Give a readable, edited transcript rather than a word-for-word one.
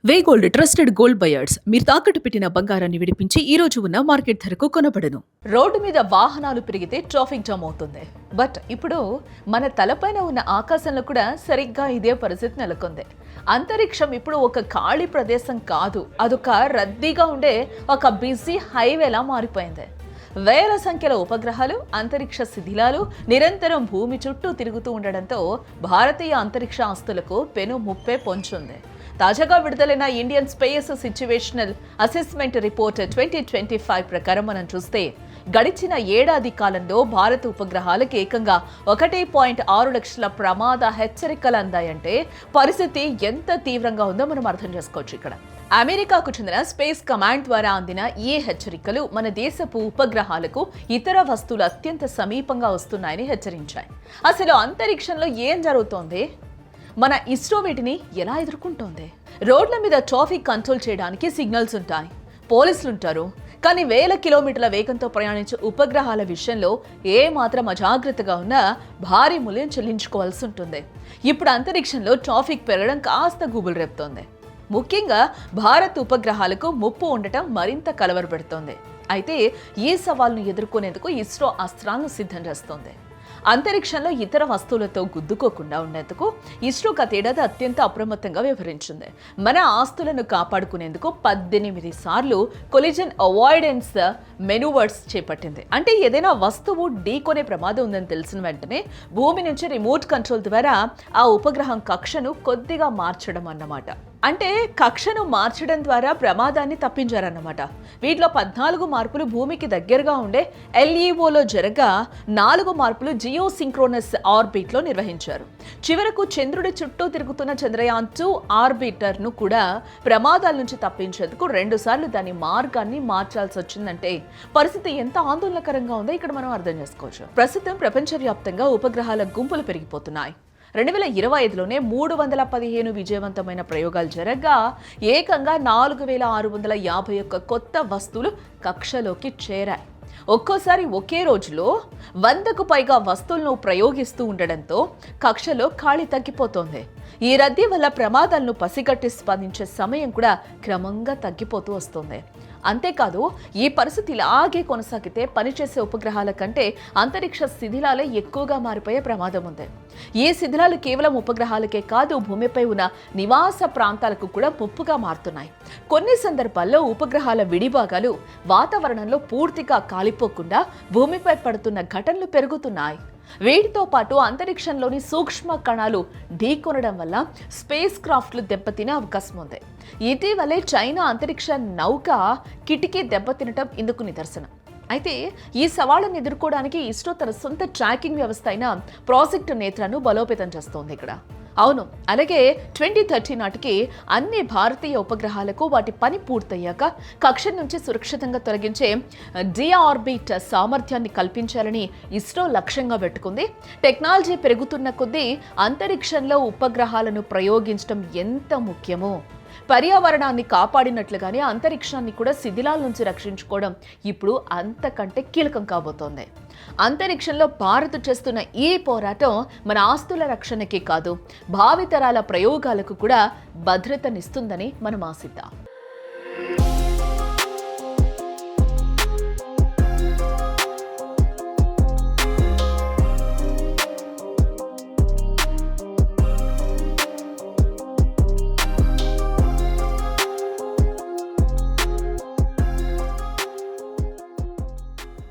వే gold trusted gold buyers మీరు తాకట్టు పెట్టిన బంగారాన్ని విడిపించి ఈ రోజు ఉన్న మార్కెట్ ధరకు కొనబడను. రోడ్డు మీద వాహనాలు పెరిగితే ట్రాఫిక్ జామ్ అవుతుంది. బట్ ఇప్పుడు మన తలపైన ఉన్న ఆకాశంలో కూడా సరిగ్గా ఇదే పరిస్థితి నెలకొంది. అంతరిక్షం ఇప్పుడు ఒక ఖాళీ ప్రదేశం కాదు, అదొక రద్దీగా ఉండే ఒక బిజీ హైవేలా మారిపోయింది. వేల సంఖ్యలో ఉపగ్రహాలు, అంతరిక్ష శిథిలాలు నిరంతరం భూమి చుట్టూ తిరుగుతూ ఉండడంతో భారతీయ అంతరిక్ష ఆస్తులకు పెను ముప్పే పొంచుంది. తాజాగా విడుదలైన Indian space situational assessment report 2025 ప్రకారం మనం చూస్తే గడిచిన ఏడాది కాలంలో భారత ఉపగ్రహాలకు ఏకంగా 1.6 లక్షల ప్రమాద హెచ్చరికలు అందాయంటే పరిస్థితి ఎంత తీవ్రంగా ఉందో మనం అర్థం చేసుకోవచ్చు. ఇక్కడ అమెరికాకు చెందిన స్పేస్ కమాండ్ ద్వారా అందిన ఈ హెచ్చరికలు మన దేశపు ఉపగ్రహాలకు ఇతర వస్తువులు అత్యంత సమీపంగా వస్తున్నాయని హెచ్చరించాయి. అసలు అంతరిక్షంలో ఏం జరుగుతోంది, మన ఇస్రో వీటిని ఎలా ఎదుర్కొంటోంది? రోడ్ల మీద ట్రాఫిక్ కంట్రోల్ చేయడానికి సిగ్నల్స్ ఉంటాయి, పోలీసులు ఉంటారు. కానీ వేల కిలోమీటర్ల వేగంతో ప్రయాణించే ఉపగ్రహాల విషయంలో ఏ మాత్రం అజాగ్రత్తగా ఉన్నా భారీ మూల్యం చెల్లించుకోవాల్సి ఉంటుంది. ఇప్పుడు అంతరిక్షంలో ట్రాఫిక్ పెరగడం కాస్త గుబులు రేపుతోంది. ముఖ్యంగా భారత్ ఉపగ్రహాలకు ముప్పు ఉండటం మరింత కలవరపెడుతోంది. అయితే ఈ సవాల్ను ఎదుర్కొనేందుకు ఇస్రో అస్త్రాలను సిద్ధం చేస్తోంది. అంతరిక్షంలో ఇతర వస్తువులతో గుద్దుకోకుండా ఉండేందుకు ఇస్రో గతేడాది అత్యంత అప్రమత్తంగా వ్యవహరించింది. మన ఆస్తులను కాపాడుకునేందుకు 18 సార్లు కొలిజన్ అవాయిడెన్స్ మెనూవర్స్ చేపట్టింది. అంటే ఏదైనా వస్తువు ఢీకొనే ప్రమాదం ఉందని తెలిసిన వెంటనే భూమి నుంచి రిమోట్ కంట్రోల్ ద్వారా ఆ ఉపగ్రహం కక్షను కొద్దిగా మార్చడం అన్నమాట. అంటే కక్షను మార్చడం ద్వారా ప్రమాదాన్ని తప్పించారన్నమాట. వీటిలో 14 మార్పులు భూమికి దగ్గరగా ఉండే ఎల్ఈఓలో జరగా 4 మార్పులు జియో సింక్రోనస్ ఆర్బిట్లో నిర్వహించారు. చివరకు చంద్రుడి చుట్టూ తిరుగుతున్న చంద్రయాన్-2 ఆర్బిటర్ను కూడా ప్రమాదాల నుంచి తప్పించేందుకు 2 సార్లు దాని మార్గాన్ని మార్చాల్సి వచ్చిందంటే పరిస్థితి ఎంత ఆందోళనకరంగా ఉందో ఇక్కడ మనం అర్థం చేసుకోవచ్చు. ప్రస్తుతం ప్రపంచవ్యాప్తంగా ఉపగ్రహాల గుంపులు పెరిగిపోతున్నాయి. 2025లోనే 315 విజయవంతమైన ప్రయోగాలు జరగగా ఏకంగా 4651 కొత్త వస్తువులు కక్షలోకి చేరాయి. ఒక్కోసారి ఒకే రోజులో 100కు పైగా వస్తువులను ప్రయోగిస్తూ ఉండడంతో కక్షలో ఖాళీ తగ్గిపోతోంది. ఈ రద్దీ వల్ల ప్రమాదాలను పసిగట్టి స్పందించే సమయం కూడా క్రమంగా తగ్గిపోతూ వస్తుంది. అంతేకాదు, ఈ పరిస్థితి ఇలాగే కొనసాగితే పనిచేసే ఉపగ్రహాల కంటే అంతరిక్ష శిథిలాలే ఎక్కువగా మారిపోయే ప్రమాదం ఉంది. ఈ శిథిలాలు కేవలం ఉపగ్రహాలకే కాదు, భూమిపై ఉన్న నివాస ప్రాంతాలకు కూడా ముప్పుగా మారుతున్నాయి. కొన్ని సందర్భాల్లో ఉపగ్రహాల విడిభాగాలు వాతావరణంలో పూర్తిగా కాలిపోకుండా భూమిపై పడుతున్న ఘటనలు పెరుగుతున్నాయి. వీటితో పాటు అంతరిక్షంలోని సూక్ష్మ కణాలు ఢీకొనడం వల్ల స్పేస్ క్రాఫ్ట్లు దెబ్బతినే అవకాశం ఉంది. ఇటీవలే చైనా అంతరిక్ష నౌక కిటికీ దెబ్బతినటం ఇందుకు నిదర్శనం. అయితే ఈ సవాళ్ళను ఎదుర్కోవడానికి ఇస్రో తన సొంత ట్రాకింగ్ వ్యవస్థ అయిన ప్రాజెక్ట్ నేత్రను బలోపేతం చేస్తోంది ఇక్కడ. అవును, అలాగే 2030 నాటికి అన్ని భారతీయ ఉపగ్రహాలకు వాటి పని పూర్తయ్యాక కక్ష నుంచి సురక్షితంగా తొలగించే డిఆర్బిట్ సామర్థ్యాన్ని కల్పించాలని ఇస్రో లక్ష్యంగా పెట్టుకుంది. టెక్నాలజీ పెరుగుతున్న కొద్దీ అంతరిక్షంలో ఉపగ్రహాలను ప్రయోగించడం ఎంత ముఖ్యమో, పర్యావరణాన్ని కాపాడినట్లుగానే అంతరిక్షాన్ని కూడా శిథిలాల నుంచి రక్షించుకోవడం ఇప్పుడు అంతకంటే కీలకం కాబోతోంది. అంతరిక్షంలో భారత్ చేస్తున్న ఈ పోరాటం మన ఆస్తుల రక్షణకే కాదు, భావితరాల ప్రయోగాలకు కూడా భద్రతనిస్తుందని మనం ఆశిద్దాం.